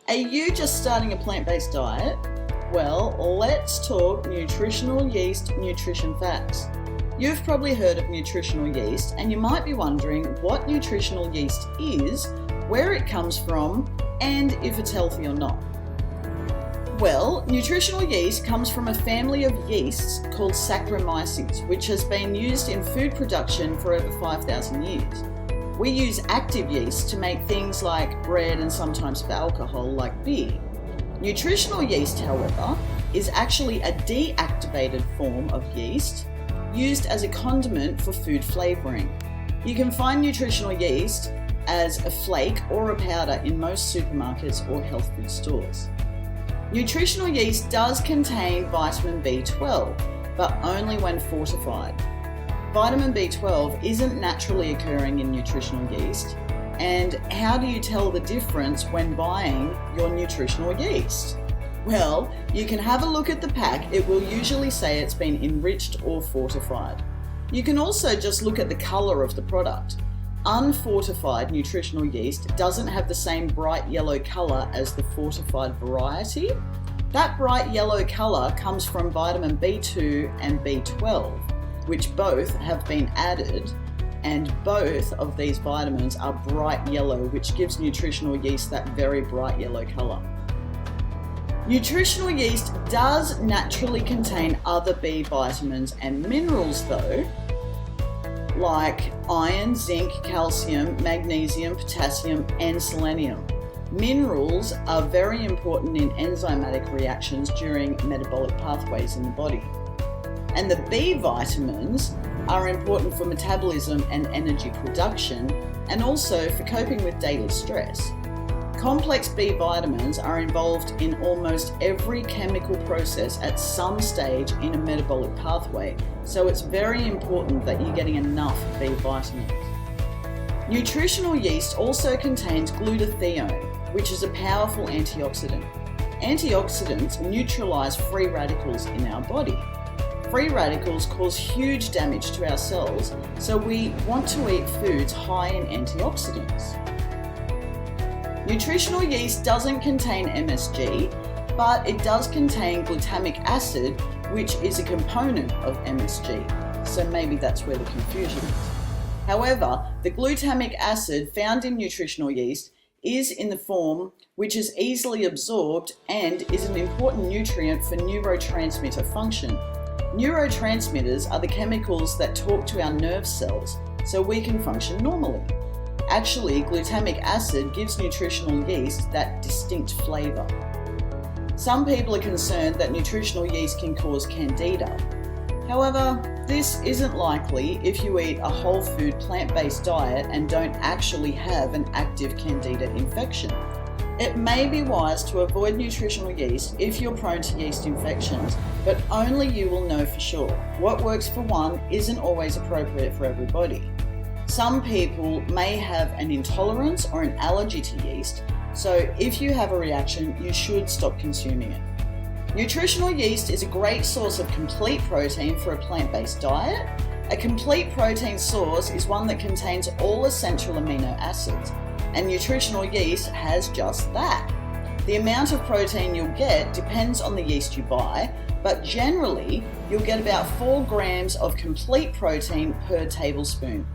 Are you just starting a plant-based diet? Well, let's talk Nutritional Yeast Nutrition Facts. You've probably heard of nutritional yeast, and you might be wondering what nutritional yeast is, where it comes from, and if it's healthy or not. Well, nutritional yeast comes from a family of yeasts called Saccharomyces, which has been used in food production for over 5,000 years. We use active yeast to make things like bread and sometimes for alcohol like beer. Nutritional yeast, however, is actually a deactivated form of yeast used as a condiment for food flavouring. You can find nutritional yeast as a flake or a powder in most supermarkets or health food stores. Nutritional yeast does contain vitamin B12, but only when fortified. Vitamin B12 isn't naturally occurring in nutritional yeast, and how do you tell the difference when buying your nutritional yeast? Well, you can have a look at the pack. It will usually say it's been enriched or fortified. You can also just look at the colour of the product. Unfortified nutritional yeast doesn't have the same bright yellow colour as the fortified variety. That bright yellow colour comes from vitamin B2 and B12, which both have been added, and both of these vitamins are bright yellow, which gives nutritional yeast that very bright yellow colour. Nutritional yeast does naturally contain other B vitamins and minerals though, like iron, zinc, calcium, magnesium, potassium, and selenium. Minerals are very important in enzymatic reactions during metabolic pathways in the body. And the B vitamins are important for metabolism and energy production, and also for coping with daily stress. Complex B vitamins are involved in almost every chemical process at some stage in a metabolic pathway, so it's very important that you're getting enough B vitamins. Nutritional yeast also contains glutathione, which is a powerful antioxidant. Antioxidants neutralize free radicals in our body. Free radicals cause huge damage to our cells, so we want to eat foods high in antioxidants. Nutritional yeast doesn't contain MSG, but it does contain glutamic acid, which is a component of MSG, so maybe that's where the confusion is. However, the glutamic acid found in nutritional yeast is in the form which is easily absorbed and is an important nutrient for neurotransmitter function. Neurotransmitters are the chemicals that talk to our nerve cells so we can function normally. Actually, glutamic acid gives nutritional yeast that distinct flavour. Some people are concerned that nutritional yeast can cause Candida. However, this isn't likely if you eat a whole food plant-based diet and don't actually have an active Candida infection. It may be wise to avoid nutritional yeast if you're prone to yeast infections, but only you will know for sure. What works for one isn't always appropriate for everybody. Some people may have an intolerance or an allergy to yeast, so if you have a reaction, you should stop consuming it. Nutritional yeast is a great source of complete protein for a plant-based diet. A complete protein source is one that contains all essential amino acids, and nutritional yeast has just that. The amount of protein you'll get depends on the yeast you buy, but generally you'll get about 4 grams of complete protein per tablespoon.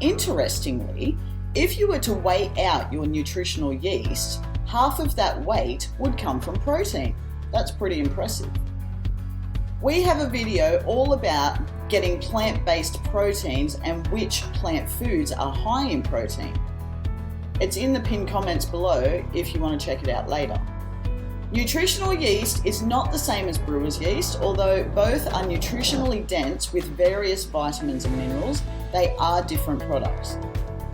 Interestingly, if you were to weigh out your nutritional yeast, half of that weight would come from protein. That's pretty impressive. We have a video all about getting plant-based proteins and which plant foods are high in protein. It's in the pinned comments below if you want to check it out later. Nutritional yeast is not the same as brewer's yeast, although both are nutritionally dense with various vitamins and minerals. They are different products.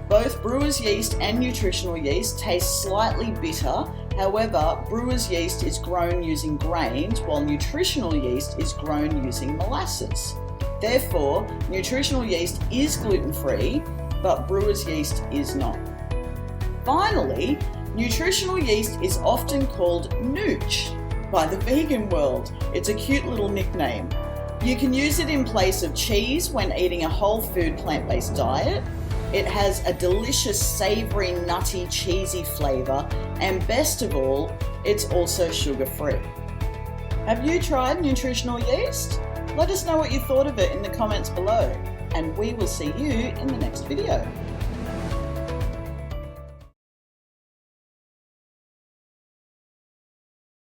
Both brewer's yeast and nutritional yeast taste slightly bitter. However, brewer's yeast is grown using grains, while nutritional yeast is grown using molasses. Therefore, nutritional yeast is gluten-free, but brewer's yeast is not. Finally, nutritional yeast is often called nooch by the vegan world. It's a cute little nickname. You can use it in place of cheese when eating a whole food plant-based diet. It has a delicious, savory, nutty, cheesy flavor, and best of all, it's also sugar-free. Have you tried nutritional yeast? Let us know what you thought of it in the comments below, and we will see you in the next video.